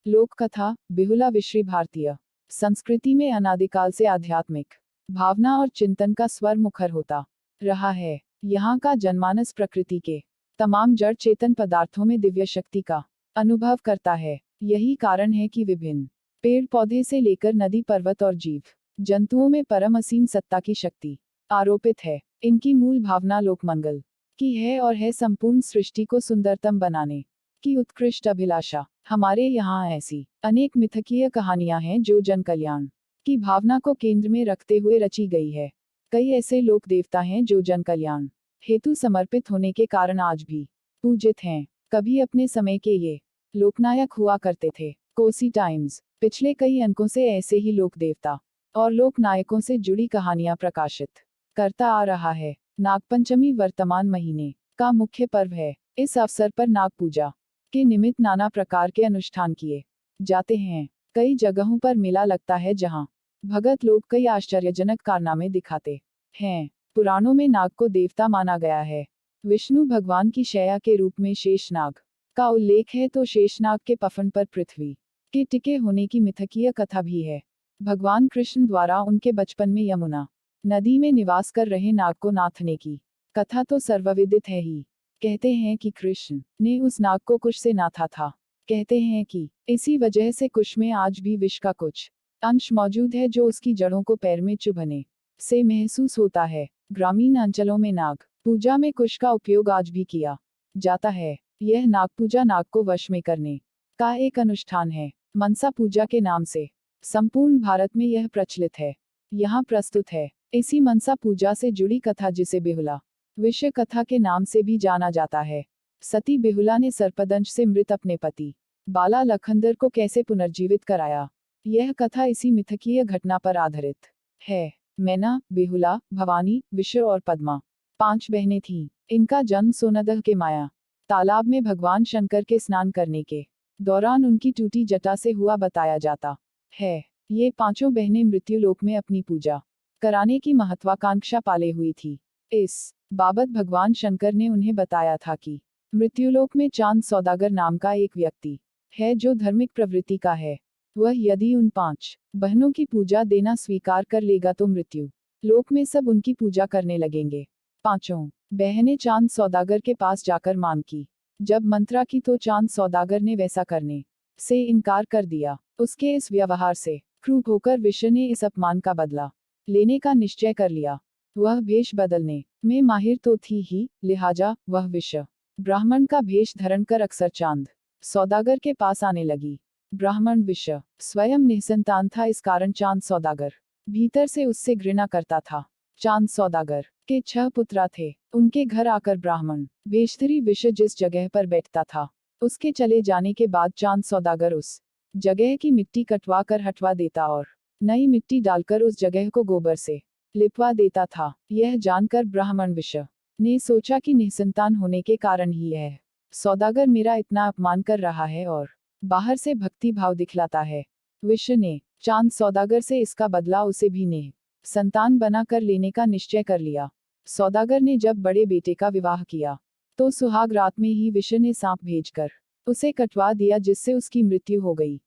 लोक कथा बिहुला विश्री भारतीय संस्कृति में अनादिकाल से आध्यात्मिक भावना और चिंतन का स्वर मुखर होता रहा है। यहाँ का जनमानस प्रकृति के तमाम जड़ चेतन पदार्थों में दिव्य शक्ति का अनुभव करता है। यही कारण है कि विभिन्न पेड़ पौधे से लेकर नदी पर्वत और जीव जंतुओं में परम असीम सत्ता की शक्ति आरोपित है। इनकी मूल भावना लोक मंगल की है और है संपूर्ण सृष्टि को सुंदरतम बनाने की उत्कृष्ट अभिलाषा। हमारे यहाँ ऐसी अनेक मिथकीय कहानियां हैं जो जन कल्याण की भावना को केंद्र में रखते हुए रची गई है। कई ऐसे लोक देवता हैं जो जन कल्याण हेतु समर्पित होने के कारण आज भी पूजित हैं। कभी अपने समय के ये लोकनायक हुआ करते थे। कोसी टाइम्स पिछले कई अंकों से ऐसे ही लोक देवता और लोक नायकों से जुड़ी कहानियां प्रकाशित करता आ रहा है। नागपंचमी वर्तमान महीने का मुख्य पर्व है। इस अवसर पर नाग पूजा के निमित्त नाना प्रकार के अनुष्ठान किए जाते हैं। कई जगहों पर मेला लगता है जहां भगत लोग कई आश्चर्यजनक कारनामे दिखाते हैं। पुराणों में नाग को देवता माना गया है। विष्णु भगवान की शैया के रूप में शेषनाग का उल्लेख है तो शेषनाग के पफन पर पृथ्वी के टिके होने की मिथकीय कथा भी है। भगवान कृष्ण द्वारा उनके बचपन में यमुना नदी में निवास कर रहे नाग को नाथने की कथा तो सर्वविदित है ही। कहते हैं कि कृष्ण ने उस नाग को कुश से नाथा था। कहते हैं कि इसी वजह से कुश में आज भी विष का कुछ अंश मौजूद है जो उसकी जड़ों को पैर में चुभने से महसूस होता है। ग्रामीण अंचलों में नाग पूजा में कुश का उपयोग आज भी किया जाता है। यह नाग पूजा नाग को वश में करने का एक अनुष्ठान है। मनसा पूजा के नाम से संपूर्ण भारत में यह प्रचलित है। यहाँ प्रस्तुत है इसी मनसा पूजा से जुड़ी कथा जिसे बिहुला विषय कथा के नाम से भी जाना जाता है। सती बिहुला ने सर्पदंश से मृत अपने पति बाला लखंदर को कैसे पुनर्जीवित कराया। यह कथा इसी मिथकीय घटना पर आधारित है। मैना, बिहुला, भवानी, विषय और पद्मा 5 बहनें थीं। इनका जन्म सोनदह के माया तालाब में भगवान शंकर के स्नान करने के दौरान उनकी टूटी जटा से हुआ बताया जाता है। ये 5 बहनें मृत्युलोक में अपनी पूजा कराने की महत्वाकांक्षा पाले हुई थी। इस बाबत भगवान शंकर ने उन्हें बताया था कि मृत्युलोक में चांद सौदागर नाम का एक व्यक्ति है जो धार्मिक प्रवृत्ति का है। वह यदि उन 5 बहनों की पूजा देना स्वीकार कर लेगा तो मृत्यु लोक में सब उनकी पूजा करने लगेंगे। 5 बहनें चांद सौदागर के पास जाकर मांग की। जब मंत्रा की तो चांद सौदागर ने वैसा करने से इनकार कर दिया। उसके इस व्यवहार से क्रुद्ध होकर विष्णु ने इस अपमान का बदला लेने का निश्चय कर लिया। वह भेष बदलने में माहिर तो थी ही, लिहाजा वह विषय ब्राह्मण का भेष धारण कर अक्सर चांद सौदागर के पास आने लगी। ब्राह्मण विषय स्वयं निसंतान था, इस कारण चांद सौदागर भीतर से उससे घृणा करता था। चांद सौदागर के 6 पुत्र थे। उनके घर आकर ब्राह्मण भेषधारी विषय जिस जगह पर बैठता था उसके चले जाने के बाद चांद सौदागर उस जगह की मिट्टी कटवा कर हटवा देता और नई मिट्टी डालकर उस जगह को गोबर से लिपवा देता था। यह जानकर ब्राह्मण विषय ने सोचा कि निसंतान होने के कारण ही है सौदागर मेरा इतना अपमान कर रहा है और बाहर से भक्ति भाव दिखलाता है। विषय ने चांद सौदागर से इसका बदला उसे भी ने संतान बना कर लेने का निश्चय कर लिया। सौदागर ने जब बड़े बेटे का विवाह किया तो सुहाग रात में ही विषय ने सांप भेजकर उसे कटवा दिया जिससे उसकी मृत्यु हो गई।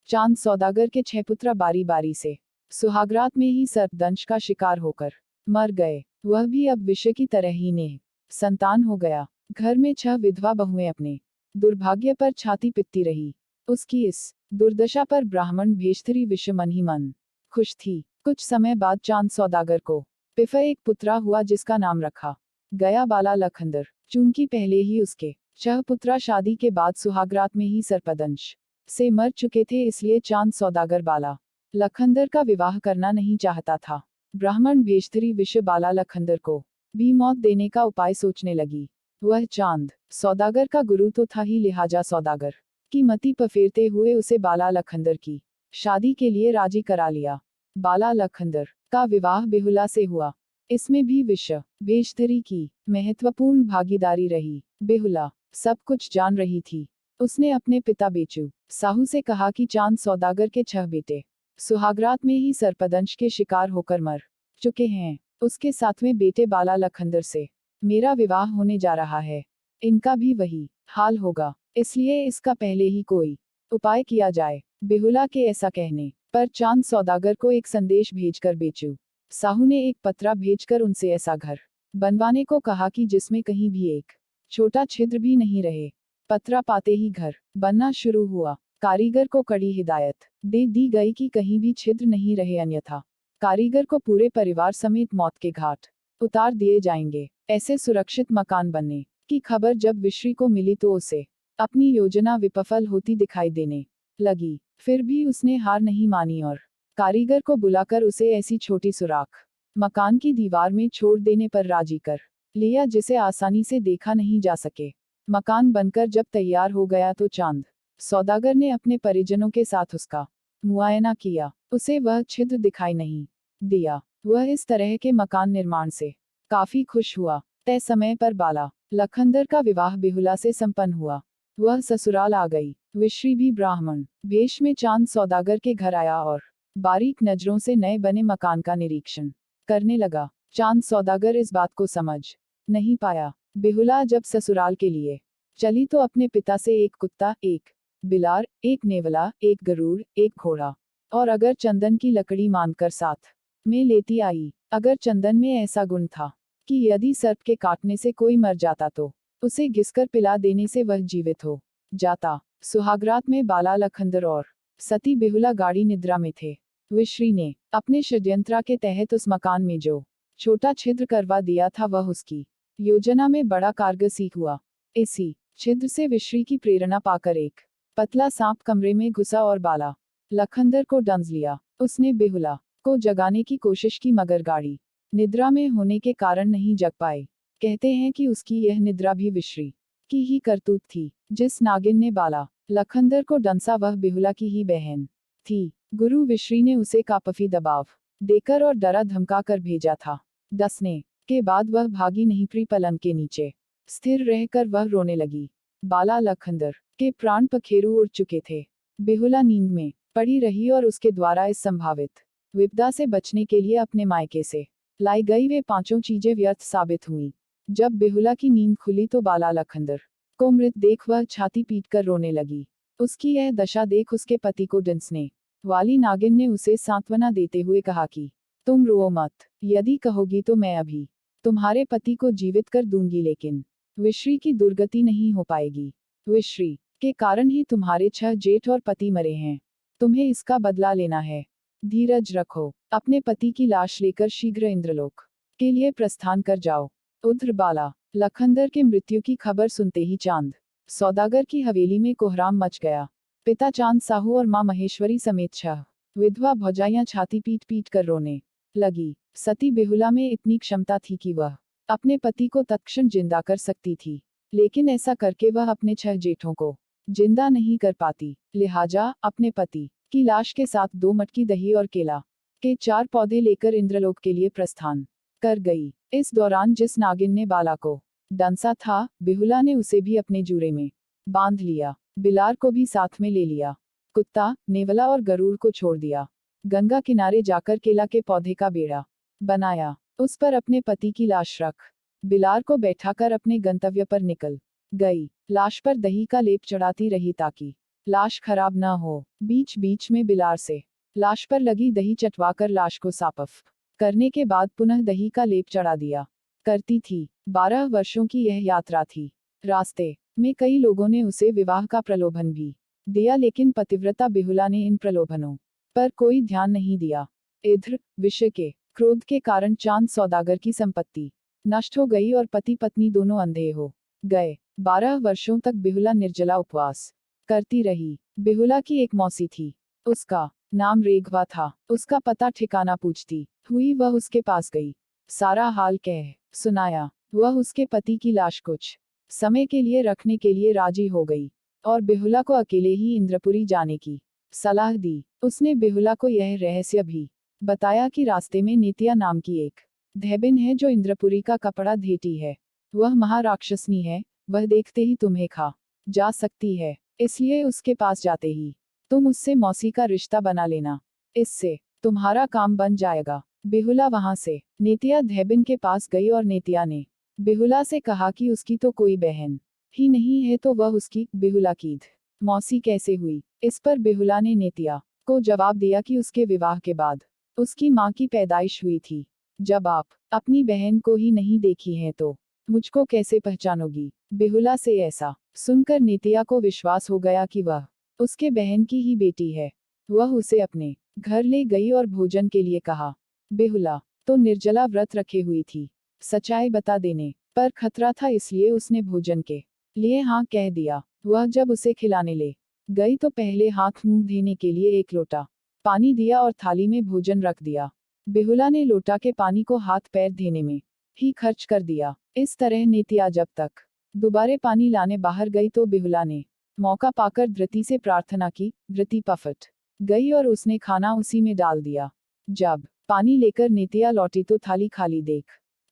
चांद सौदागर के 6 पुत्र बारी बारी से सुहागरात में ही सर्पदंश का शिकार होकर मर गए। वह भी अब विषय की तरह ही ने संतान हो गया। घर में 6 विधवा बहुएं अपने दुर्भाग्य पर छाती पीटती रही। उसकी इस दुर्दशा पर ब्राह्मण भेषधारी विषय मन ही मन खुश थी। कुछ समय बाद चांद सौदागर को पिफा एक पुत्रा हुआ जिसका नाम रखा गया बाला लखंदर। चूंकि पहले ही उसके 6 पुत्रा शादी के बाद सुहागरात में ही सर्पदंश से मर चुके थे, इसलिए चांद सौदागर बाला लखंदर का विवाह करना नहीं चाहता था। ब्राह्मण भेषधारी विषय बाला लखंदर को भी मौत देने का उपाय सोचने लगी। वह चांद सौदागर का गुरु तो था ही, लिहाजा सौदागर की मति पफेरते हुए उसे बाला लखंदर की शादी के लिए राजी करा लिया। बाला लखंदर का विवाह बिहुला से हुआ। इसमें भी विषय भेषधारी की महत्वपूर्ण भागीदारी रही। बिहुला सब कुछ जान रही थी। उसने अपने पिता बेचू साहू से कहा कि चांद सौदागर के 6 बेटे सुहागरात में ही सर्पदंश के शिकार होकर मर चुके हैं। उसके 7वें बेटे बाला लखंदर से मेरा विवाह होने जा रहा है। इनका भी वही हाल होगा, इसलिए इसका पहले ही कोई उपाय किया जाए। बेहुला के ऐसा कहने पर चांद सौदागर को एक संदेश भेजकर बेचू साहू ने एक पत्रा भेजकर उनसे ऐसा घर बनवाने को कहा कि जिसमें कहीं भी एक छोटा छिद्र भी नहीं रहे। पत्रा पाते ही घर बनना शुरू हुआ। कारीगर को कड़ी हिदायत दे दी गई कि कहीं भी छिद्र नहीं रहे, अन्यथा कारीगर को पूरे परिवार समेत मौत के घाट उतार दिए जाएंगे। ऐसे सुरक्षित मकान बनने की खबर जब विश्री को मिली तो उसे अपनी योजना विफल होती दिखाई देने लगी। फिर भी उसने हार नहीं मानी और कारीगर को बुलाकर उसे ऐसी छोटी सुराख मकान की दीवार में छोड़ देने पर राजी कर लिया जिसे आसानी से देखा नहीं जा सके। मकान बनकर जब तैयार हो गया तो चांद सौदागर ने अपने परिजनों के साथ उसका मुआयना किया। उसे वह छिद्र दिखाई नहीं दिया। वह इस तरह के मकान निर्माण से काफी खुश हुआ। तय समय पर बाला लखंदर का विवाह बेहुला से संपन्न हुआ। वह ससुराल आ गई। विश्री भी ब्राह्मण वेश में चांद सौदागर के घर आया और बारीक नजरों से नए बने मकान का निरीक्षण करने लगा। चांद सौदागर इस बात को समझ नहीं पाया। बेहुला जब ससुराल के लिए चली तो अपने पिता से एक कुत्ता, एक बिलार, एक नेवला, एक गरुड़, एक घोड़ा और अगर चंदन की लकड़ी मानकर साथ में लेती आई। अगर चंदन में ऐसा गुण था कि यदि सर्प के काटने से कोई मर जाता तो उसे घिसकर पिला देने से वह जीवित हो जाता। सुहागरात में बाला लखंदर और सती बेहुला गाढ़ी निद्रा में थे। विश्री ने अपने षड्यंत्र के तहत उस मकान में जो छोटा छिद्र करवा दिया था वह उसकी योजना में बड़ा कारगर सिद्ध हुआ। इसी छिद्र से विश्री की प्रेरणा पाकर एक पतला सांप कमरे में घुसा और बाला लखंदर को डंस लिया। उसने बेहुला को जगाने की कोशिश की मगर गाढ़ी निद्रा में होने के कारण नहीं जग पाए। कहते हैं कि उसकी यह निद्रा भी विश्री की ही करतूत थी। जिस नागिन ने बाला लखंदर को डंसा वह बेहुला की ही बहन थी। गुरु विश्री ने उसे काफी दबाव देकर और डरा धमका कर भेजा था। डसने के बाद वह भागी नहीं, प्री पलंग के नीचे स्थिर रहकर वह रोने लगी। बाला लखंदर के प्राण पखेरु उड़ चुके थे। बेहुला नींद में पड़ी रही और उसके द्वारा इस संभावित विपदा से बचने के लिए अपने मायके से लाई गई वे पांचों चीजें व्यर्थ साबित हुईं। जब बेहुला की नींद खुली तो बाला लखंदर को मृत देख वह छाती पीटकर रोने लगी। उसकी यह दशा देख उसके पति को डंसने वाली नागिन ने उसे सांत्वना देते हुए कहा कि तुम रो मत, यदि कहोगी तो मैं अभी तुम्हारे पति को जीवित कर दूंगी, लेकिन विश्री की दुर्गति नहीं हो पाएगी। विश्री के कारण ही तुम्हारे 6 जेठ और पति मरे हैं। तुम्हें इसका बदला लेना है। धीरज रखो। अपने पति की लाश लेकर शीघ्र इंद्रलोक के लिए प्रस्थान कर जाओ। उधर बाला लखंदर के मृत्यु की खबर सुनते ही चांद सौदागर की हवेली में कोहराम मच गया। पिता चांद साहू और मां महेश्वरी समेत 6 विधवा भौजाइयां छाती पीट पीट कर रोने लगी। सती बेहुला में इतनी क्षमता थी कि वह अपने पति को तत्क्षण जिंदा कर सकती थी, लेकिन ऐसा करके वह अपने 6 जेठों को जिंदा नहीं कर पाती। लिहाजा अपने पति की लाश के साथ 2 मटकी दही और केला के 4 पौधे लेकर इंद्रलोक के लिए प्रस्थान कर गई। इस दौरान जिस नागिन ने बाला को डंसा था, बेहुला ने उसे भी अपने जूरे में बांध लिया। बिलार को भी साथ में ले लिया। कुत्ता, नेवला और गरुड़ को छोड़ दिया। गंगा किनारे जाकर केला के पौधे का बेड़ा बनाया। उस पर अपने पति की लाश रख बिलार को बैठाकर अपने गंतव्य पर निकल गई। लाश पर दही का लेप चढ़ाती रही ताकि लाश खराब न हो। बीच बीच में बिलार से लाश पर लगी दही चटवाकर लाश को साफ करने के बाद पुनः दही का लेप चढ़ा दिया करती थी। 12 वर्षों की यह यात्रा थी। रास्ते में कई लोगों ने उसे विवाह का प्रलोभन भी दिया, लेकिन पतिव्रता बेहुला ने इन प्रलोभनों पर कोई ध्यान नहीं दिया। इधर विषय के क्रोध के कारण चांद सौदागर की संपत्ति नष्ट हो गई और पति पत्नी दोनों अंधे हो गए। 12 वर्षों तक बेहुला निर्जला उपवास करती रही। बेहुला की एक मौसी थी, उसका नाम रेघवा था। उसका पता ठिकाना पूछती हुई वह उसके पास गई। सारा हाल कह सुनाया। वह उसके पति की लाश कुछ समय के लिए रखने के लिए राजी हो गई और बेहुला को अकेले ही इंद्रपुरी जाने की सलाह दी। उसने बेहुला को यह रहस्य भी बताया कि रास्ते में नेतिया नाम की एक धैबिन है जो इंद्रपुरी का कपड़ा धेती है। वह महाराक्षसनी है, वह देखते ही तुम्हें खा जा सकती है, इसलिए उसके पास जाते ही तुम उससे मौसी का रिश्ता बना लेना, इससे तुम्हारा काम बन जाएगा। बेहुला वहां से नेतिया धैबिन के पास गई और नेतिया ने बेहुला से कहा कि उसकी तो कोई बहन ही नहीं है, तो वह उसकी बेहुला की मौसी कैसे हुई? इस पर बेहुला ने नेतिया को जवाब दिया कि उसके विवाह के बाद उसकी माँ की पैदाइश हुई थी। जब आप अपनी बहन को ही नहीं देखी हैं तो मुझको कैसे पहचानोगी? बेहुला से ऐसा सुनकर नेतिया को विश्वास हो गया कि वह उसके बहन की ही बेटी है। वह उसे अपने घर ले गई और भोजन के लिए कहा। बेहुला तो निर्जला व्रत रखे हुई थी। सच्चाई बता देने पर खतरा था, इसलिए उसने भोजन के लिए हाँ कह दिया। वह जब उसे खिलाने ले गई तो पहले हाथ मुंह धोने के लिए एक लोटा पानी दिया और थाली में भोजन रख दिया। बेहुला ने लोटा के पानी को हाथ पैर धोने में ही खर्च कर दिया। इस तरह नेतिया जब तक दोबारे पानी लाने बाहर गई तो बेहुला ने मौका पाकर धृति से प्रार्थना की। धृति पफट गई और उसने खाना उसी में डाल दिया। जब पानी लेकर नेतिया लौटी तो थाली खाली देख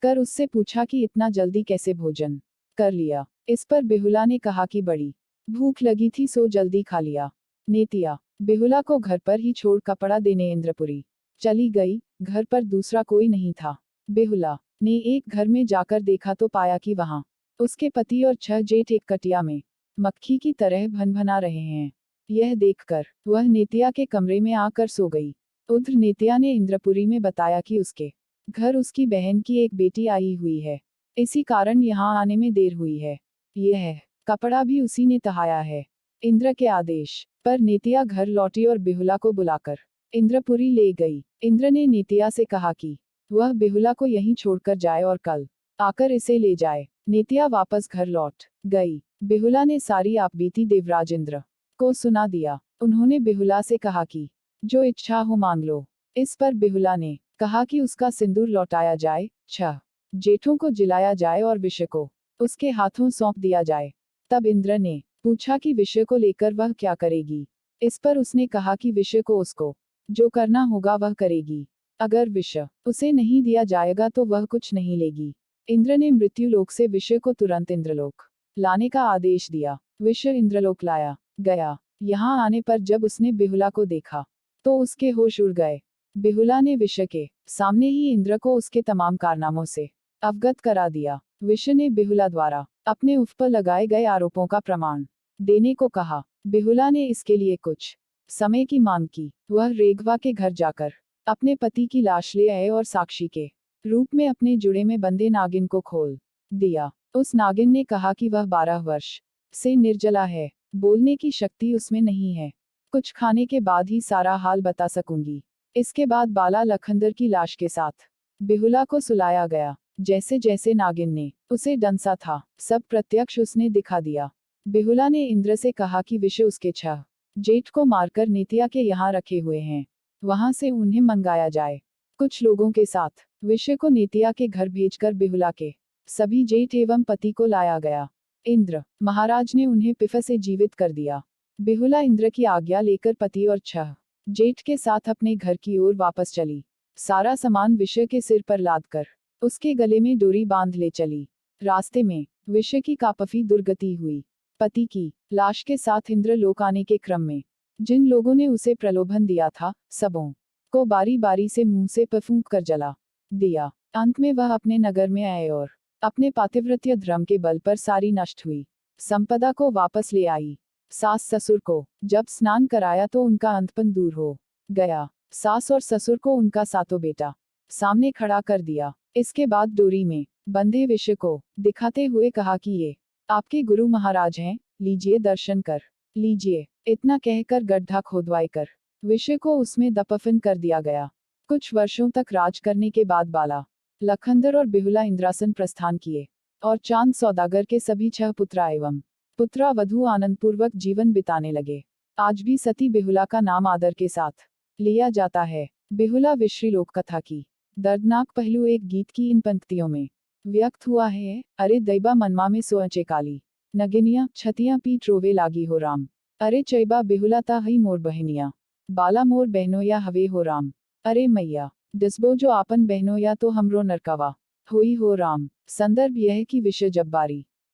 कर उससे पूछा कि इतना जल्दी कैसे भोजन कर लिया? इस पर बेहुला ने कहा कि बड़ी भूख लगी थी सो जल्दी खा लिया। नेतिया बेहुला को घर पर ही छोड़ कपड़ा देने इंद्रपुरी चली गई। घर पर दूसरा कोई नहीं था। बेहुला ने एक घर में जाकर देखा तो पाया कि वहां उसके पति और 6 जेठ एक कटिया में मक्खी की तरह भनभना रहे हैं। यह देखकर वह नेतिया के कमरे में आकर सो गई। उधर नेतिया ने इंद्रपुरी में बताया कि उसके घर उसकी बहन की एक बेटी आई हुई है, इसी कारण यहाँ आने में देर हुई है। यह कपड़ा भी उसी ने तहाया है। इंद्र के आदेश पर नेतिया घर लौटी और बेहुला को बुलाकर इंद्रपुरी ले गई। इंद्र ने नेतिया से कहा कि वह बेहुला को यहीं छोड़कर जाए और कल आकर इसे ले जाए। नेतिया वापस घर लौट गई। बेहुला ने सारी आपबीती देवराज इंद्र को सुना दिया। उन्होंने बेहुला से कहा कि जो इच्छा हो मांग लो। इस पर बेहुला ने कहा कि उसका सिंदूर लौटाया जाए, 6 जेठों को जिलाया जाए और विषय को उसके हाथों सौंप दिया जाए। तब इंद्र ने पूछा कि विषय को लेकर वह क्या करेगी? इस पर उसने कहा कि विषय को उसको जो करना होगा वह करेगी। अगर विषय उसे नहीं दिया जाएगा तो वह कुछ नहीं लेगी। इंद्र ने मृत्युलोक से विषय को तुरंत इंद्रलोक लाने का आदेश दिया। विषय इंद्रलोक लाया गया। यहाँ आने पर जब उसने बेहुला को देखा तो उसके होश उड़ गए। बेहुला ने विषय के सामने ही इंद्र को उसके तमाम कारनामों से अवगत करा दिया। विषय ने बेहुला द्वारा अपने उफ पर लगाए गए आरोपों का प्रमाण देने को कहा। बेहुला ने इसके लिए कुछ समय की मांग की। वह रेघवा के घर जाकर अपने पति की लाश ले आए और साक्षी के रूप में अपने जुड़े में बंधे नागिन को खोल दिया। उस नागिन ने कहा कि वह 12 वर्ष से निर्जला है, बोलने की शक्ति उसमें नहीं है, कुछ खाने के बाद ही सारा हाल बता सकूंगी। इसके बाद बाला लखंदर की लाश के साथ बेहुला को सुलाया गया। जैसे जैसे नागिन ने उसे डंसा था, सब प्रत्यक्ष उसने दिखा दिया। बेहुला ने इंद्र से कहा कि विषय उसके 6 जेठ को मारकर नेतिया के यहाँ रखे हुए हैं, वहां से उन्हें मंगाया जाए। कुछ लोगों के साथ विषय को नेतिया के घर भेजकर बेहुला के सभी जेठ एवं पति को लाया गया। इंद्र महाराज ने उन्हें पिफ से जीवित कर दिया। बेहुला इंद्र की आज्ञा लेकर पति और 6 जेठ के साथ अपने घर की ओर वापस चली। सारा सामान विषय के सिर पर लादकर उसके गले में डोरी बांध ले चली। रास्ते में विषय की काफी दुर्गति हुई। पति की लाश के साथ इंद्र लोक आने के क्रम में जिन लोगों ने उसे प्रलोभन दिया था, सबों को बारी बारी से मुंह से फूंक कर जला दिया। अंत में वह अपने नगर में आए और अपने पातिव्रत्य धर्म के बल पर सारी नष्ट हुई संपदा को वापस ले आई। सास ससुर को जब स्नान कराया तो उनका अंतपन दूर हो गया। सास और ससुर को उनका सातों बेटा सामने खड़ा कर दिया। इसके बाद डोरी में बंधे विषय को दिखाते हुए कहा कि ये आपके गुरु महाराज हैं, लीजिए दर्शन कर लीजिए। इतना कहकर गड्ढा खोदवाई कर विषय को उसमें दफन कर दिया गया। कुछ वर्षों तक राज करने के बाद बाला लखंदर और बेहुला इंद्रासन प्रस्थान किए और चांद सौदागर के सभी 6 पुत्र एवं पुत्रा वधू आनंदपूर्वक जीवन बिताने लगे। आज भी सती बेहुला का नाम आदर के साथ लिया जाता है। बेहुला विश्री लोक कथा की दर्दनाक पहलू एक गीत की इन पंक्तियों में व्यक्त हुआ है। अरे दैबा मनमा में सोचे काली, नगिनिया छतियां पीट रोवे लागी हो राम। अरे चैबा बेहुला ता हई मोर बहनिया, बाला मोर बहनो या हवे हो राम। अरे मैया डिस्बो जो आपन बहनो या तो हमरो नरकावा हुई हो राम। संदर्भ यह कि विषय जब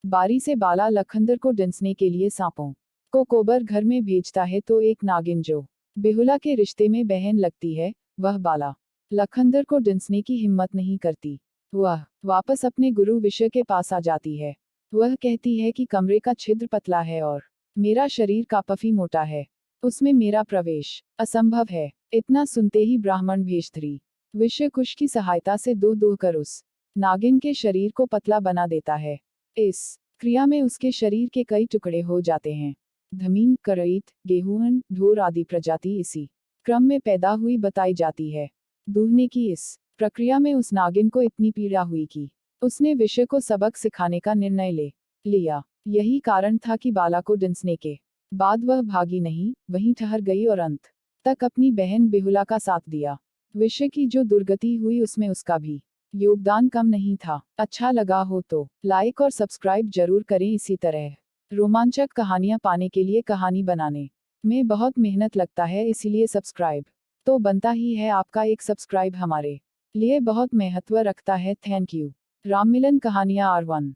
बारी से बाला लखंदर को डंसने के लिए सांपों को कोबर घर में भेजता है तो एक नागिन जो बेहुला के रिश्ते में बहन लगती है, वह बाला लखंदर को डंसने की हिम्मत नहीं करती। वह वापस अपने गुरु विषय के पास आ जाती है। वह कहती है कि कमरे का छिद्र पतला है और मेरा शरीर काफी मोटा है, उसमें मेरा प्रवेश असंभव है। इतना सुनते ही ब्राह्मण भेषधरी विषकुश की सहायता से दूह कर उस नागिन के शरीर को पतला बना देता है। इस क्रिया में उसके शरीर के कई टुकड़े हो जाते हैं। धमीन, करईत, गेहूं, ढोर आदि प्रजाति इसी क्रम में पैदा हुई बताई जाती है। दूहने की इस प्रक्रिया में उस नागिन को इतनी पीड़ा हुई कि उसने विषय को सबक सिखाने का निर्णय ले लिया। यही कारण था कि बाला को डिंसने के बाद वह भागी नहीं, वहीं ठहर गई और अंत तक अपनी बहन बेहुला का साथ दिया। विषय की जो दुर्गति हुई उसमें उसका भी योगदान कम नहीं था। अच्छा लगा हो तो लाइक और सब्सक्राइब जरूर करें। इसी तरह रोमांचक कहानियां पाने के लिए कहानी बनाने में बहुत मेहनत लगता है, इसीलिए सब्सक्राइब तो बनता ही है। आपका एक सब्सक्राइब हमारे लिए बहुत महत्व रखता है। Thank you. राममिलन कहानियां R1।